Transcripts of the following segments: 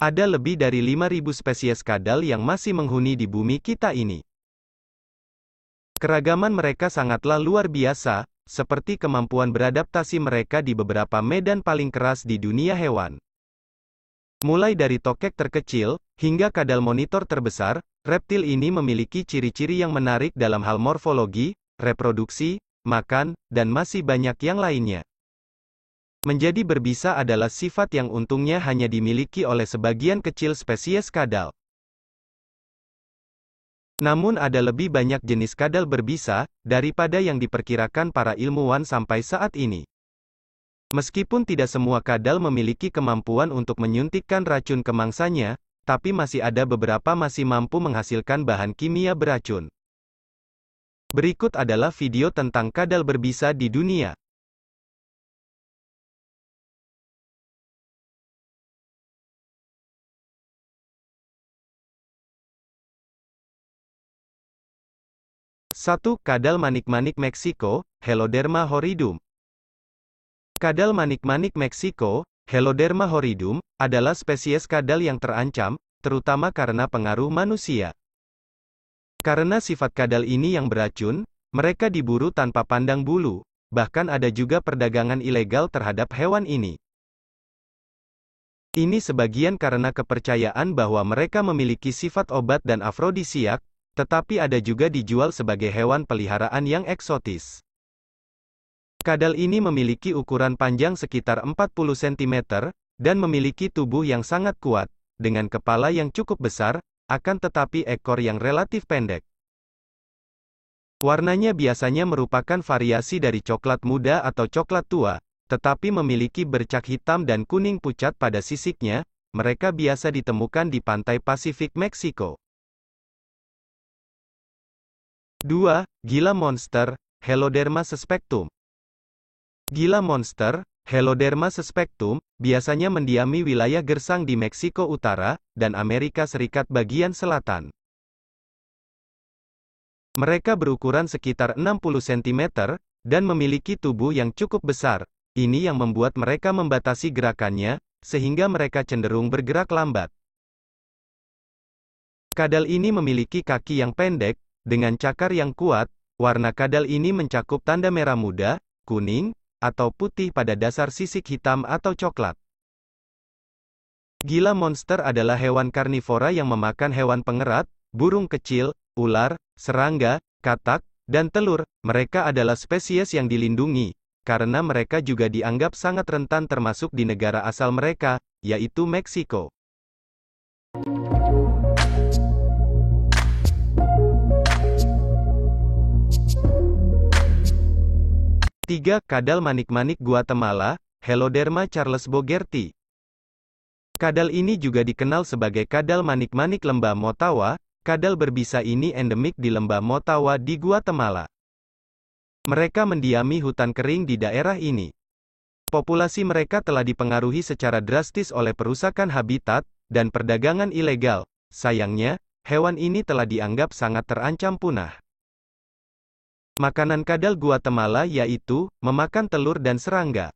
Ada lebih dari 5.000 spesies kadal yang masih menghuni di bumi kita ini. Keragaman mereka sangatlah luar biasa, seperti kemampuan beradaptasi mereka di beberapa medan paling keras di dunia hewan. Mulai dari tokek terkecil, hingga kadal monitor terbesar, reptil ini memiliki ciri-ciri yang menarik dalam hal morfologi, reproduksi, makan, dan masih banyak yang lainnya. Menjadi berbisa adalah sifat yang untungnya hanya dimiliki oleh sebagian kecil spesies kadal. Namun ada lebih banyak jenis kadal berbisa, daripada yang diperkirakan para ilmuwan sampai saat ini. Meskipun tidak semua kadal memiliki kemampuan untuk menyuntikkan racun ke mangsanya, tapi masih ada beberapa masih mampu menghasilkan bahan kimia beracun. Berikut adalah video tentang kadal berbisa di dunia. Satu, kadal manik-manik Meksiko, Heloderma horridum. Kadal manik-manik Meksiko, Heloderma horridum, adalah spesies kadal yang terancam, terutama karena pengaruh manusia. Karena sifat kadal ini yang beracun, mereka diburu tanpa pandang bulu, bahkan ada juga perdagangan ilegal terhadap hewan ini. Ini sebagian karena kepercayaan bahwa mereka memiliki sifat obat dan afrodisiak, tetapi ada juga dijual sebagai hewan peliharaan yang eksotis. Kadal ini memiliki ukuran panjang sekitar 40 cm, dan memiliki tubuh yang sangat kuat, dengan kepala yang cukup besar, akan tetapi ekor yang relatif pendek. Warnanya biasanya merupakan variasi dari coklat muda atau coklat tua, tetapi memiliki bercak hitam dan kuning pucat pada sisiknya. Mereka biasa ditemukan di pantai Pasifik Meksiko. 2. Gila monster, Heloderma suspectum. Gila monster, Heloderma suspectum, biasanya mendiami wilayah gersang di Meksiko Utara, dan Amerika Serikat bagian selatan. Mereka berukuran sekitar 60 cm, dan memiliki tubuh yang cukup besar. Ini yang membuat mereka membatasi gerakannya, sehingga mereka cenderung bergerak lambat. Kadal ini memiliki kaki yang pendek, dengan cakar yang kuat. Warna kadal ini mencakup tanda merah muda, kuning, atau putih pada dasar sisik hitam atau coklat. Gila monster adalah hewan karnivora yang memakan hewan pengerat, burung kecil, ular, serangga, katak, dan telur. Mereka adalah spesies yang dilindungi, karena mereka juga dianggap sangat rentan termasuk di negara asal mereka, yaitu Meksiko. Tiga, kadal manik-manik Guatemala, Heloderma charlesbogerti. Kadal ini juga dikenal sebagai kadal manik-manik lembah Motagua. Kadal berbisa ini endemik di lembah Motagua di Guatemala. Mereka mendiami hutan kering di daerah ini. Populasi mereka telah dipengaruhi secara drastis oleh perusakan habitat dan perdagangan ilegal. Sayangnya, hewan ini telah dianggap sangat terancam punah. Makanan kadal Guatemala yaitu memakan telur dan serangga.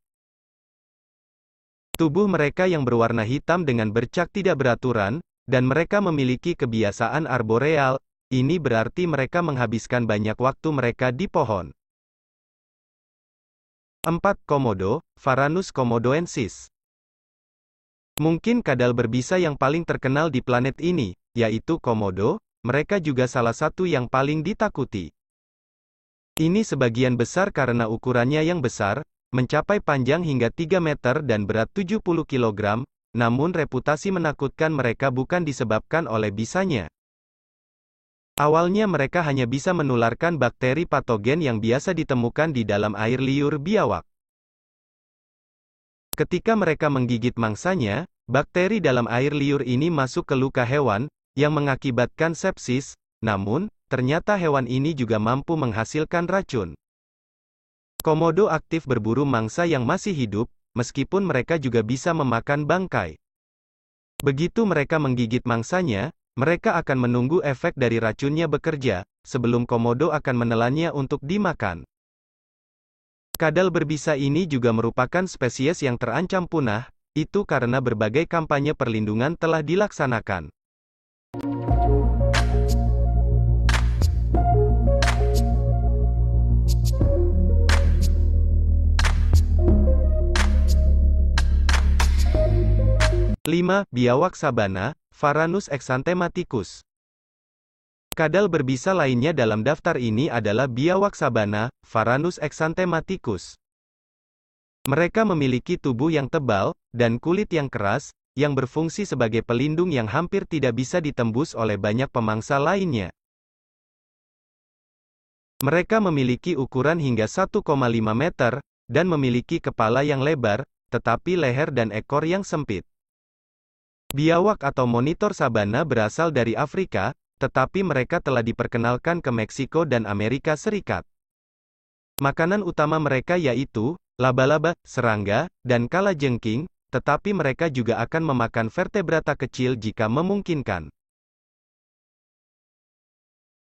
Tubuh mereka yang berwarna hitam dengan bercak tidak beraturan, dan mereka memiliki kebiasaan arboreal. Ini berarti mereka menghabiskan banyak waktu mereka di pohon. 4. Komodo, Varanus komodoensis. Mungkin kadal berbisa yang paling terkenal di planet ini, yaitu komodo. Mereka juga salah satu yang paling ditakuti. Ini sebagian besar karena ukurannya yang besar, mencapai panjang hingga 3 meter dan berat 70 kg, namun reputasi menakutkan mereka bukan disebabkan oleh bisanya. Awalnya mereka hanya bisa menularkan bakteri patogen yang biasa ditemukan di dalam air liur biawak. Ketika mereka menggigit mangsanya, bakteri dalam air liur ini masuk ke luka hewan, yang mengakibatkan sepsis, namun, ternyata hewan ini juga mampu menghasilkan racun. Komodo aktif berburu mangsa yang masih hidup, meskipun mereka juga bisa memakan bangkai. Begitu mereka menggigit mangsanya, mereka akan menunggu efek dari racunnya bekerja, sebelum komodo akan menelannya untuk dimakan. Kadal berbisa ini juga merupakan spesies yang terancam punah. itu karena berbagai kampanye perlindungan telah dilaksanakan. Lima, biawak sabana, Varanus exanthematicus. Kadal berbisa lainnya dalam daftar ini adalah biawak sabana, Varanus exanthematicus. Mereka memiliki tubuh yang tebal, dan kulit yang keras, yang berfungsi sebagai pelindung yang hampir tidak bisa ditembus oleh banyak pemangsa lainnya. Mereka memiliki ukuran hingga 1,5 meter, dan memiliki kepala yang lebar, tetapi leher dan ekor yang sempit. Biawak atau monitor sabana berasal dari Afrika, tetapi mereka telah diperkenalkan ke Meksiko dan Amerika Serikat. Makanan utama mereka yaitu laba-laba, serangga, dan kalajengking, tetapi mereka juga akan memakan vertebrata kecil jika memungkinkan.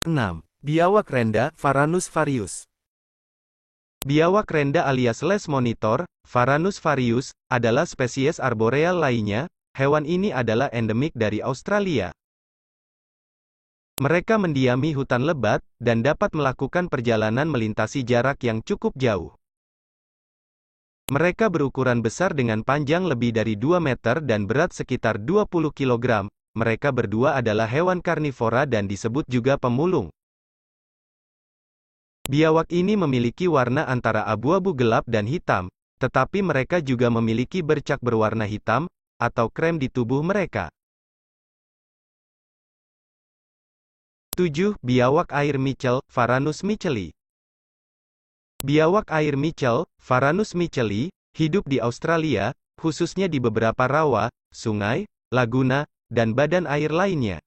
6. Biawak renda, Varanus varius. Biawak renda alias les monitor, Varanus varius, adalah spesies arboreal lainnya. Hewan ini adalah endemik dari Australia. Mereka mendiami hutan lebat, dan dapat melakukan perjalanan melintasi jarak yang cukup jauh. Mereka berukuran besar dengan panjang lebih dari 2 meter dan berat sekitar 20 kg. Mereka berdua adalah hewan karnivora dan disebut juga pemulung. Biawak ini memiliki warna antara abu-abu gelap dan hitam, tetapi mereka juga memiliki bercak berwarna hitam, atau krem di tubuh mereka. 7. Biawak air Mitchell, Varanus mitchelli. Biawak air Mitchell, Varanus mitchelli, hidup di Australia, khususnya di beberapa rawa, sungai, laguna, dan badan air lainnya.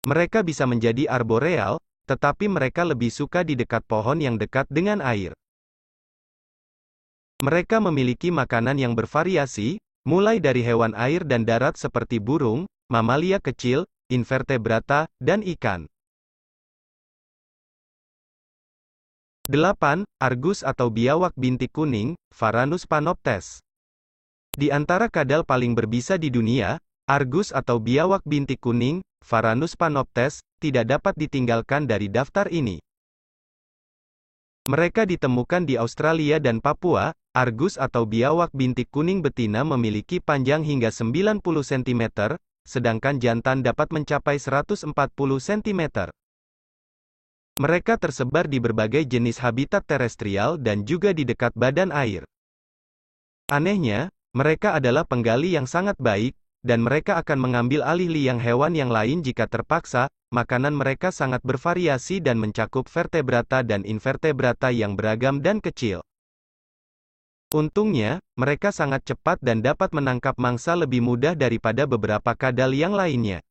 Mereka bisa menjadi arboreal, tetapi mereka lebih suka di dekat pohon yang dekat dengan air. Mereka memiliki makanan yang bervariasi, mulai dari hewan air dan darat seperti burung, mamalia kecil, invertebrata, dan ikan. 8. Argus atau biawak bintik kuning, Varanus panoptes. Di antara kadal paling berbisa di dunia, Argus atau biawak bintik kuning, Varanus panoptes, tidak dapat ditinggalkan dari daftar ini. Mereka ditemukan di Australia dan Papua. Argus atau biawak bintik kuning betina memiliki panjang hingga 90 cm, sedangkan jantan dapat mencapai 140 cm. Mereka tersebar di berbagai jenis habitat terestrial dan juga di dekat badan air. Anehnya, mereka adalah penggali yang sangat baik, dan mereka akan mengambil alih liang hewan yang lain jika terpaksa. Makanan mereka sangat bervariasi dan mencakup vertebrata dan invertebrata yang beragam dan kecil. Untungnya, mereka sangat cepat dan dapat menangkap mangsa lebih mudah daripada beberapa kadal yang lainnya.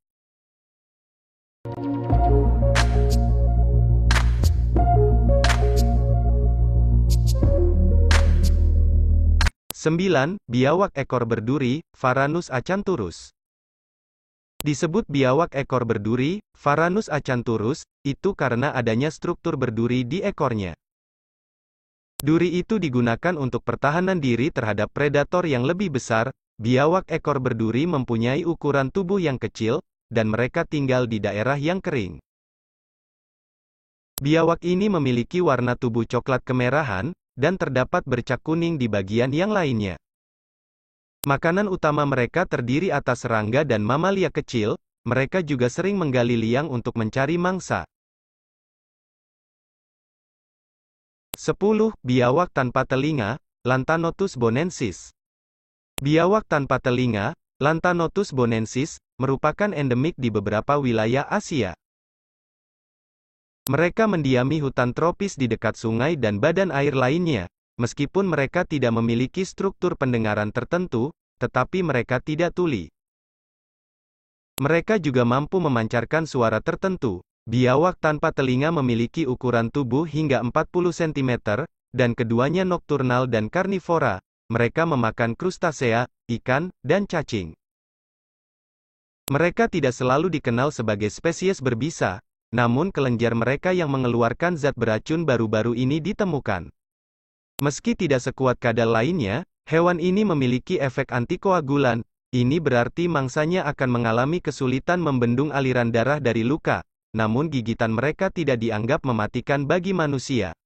Sembilan, biawak ekor berduri, Varanus acanthurus. Disebut biawak ekor berduri, Varanus acanthurus, itu karena adanya struktur berduri di ekornya. Duri itu digunakan untuk pertahanan diri terhadap predator yang lebih besar. Biawak ekor berduri mempunyai ukuran tubuh yang kecil, dan mereka tinggal di daerah yang kering. Biawak ini memiliki warna tubuh coklat kemerahan, dan terdapat bercak kuning di bagian yang lainnya. Makanan utama mereka terdiri atas serangga dan mamalia kecil. Mereka juga sering menggali liang untuk mencari mangsa. 10. Biawak tanpa telinga, Lantanotus bonensis. Biawak tanpa telinga, Lantanotus bonensis, merupakan endemik di beberapa wilayah Asia. Mereka mendiami hutan tropis di dekat sungai dan badan air lainnya. Meskipun mereka tidak memiliki struktur pendengaran tertentu, tetapi mereka tidak tuli. Mereka juga mampu memancarkan suara tertentu. Biawak tanpa telinga memiliki ukuran tubuh hingga 40 cm, dan keduanya nokturnal dan karnivora. Mereka memakan krustasea, ikan, dan cacing. Mereka tidak selalu dikenal sebagai spesies berbisa, namun kelenjar mereka yang mengeluarkan zat beracun baru-baru ini ditemukan. Meski tidak sekuat kadal lainnya, Hewan ini memiliki efek antikoagulan. Ini berarti mangsanya akan mengalami kesulitan membendung aliran darah dari luka. Namun gigitan mereka tidak dianggap mematikan bagi manusia.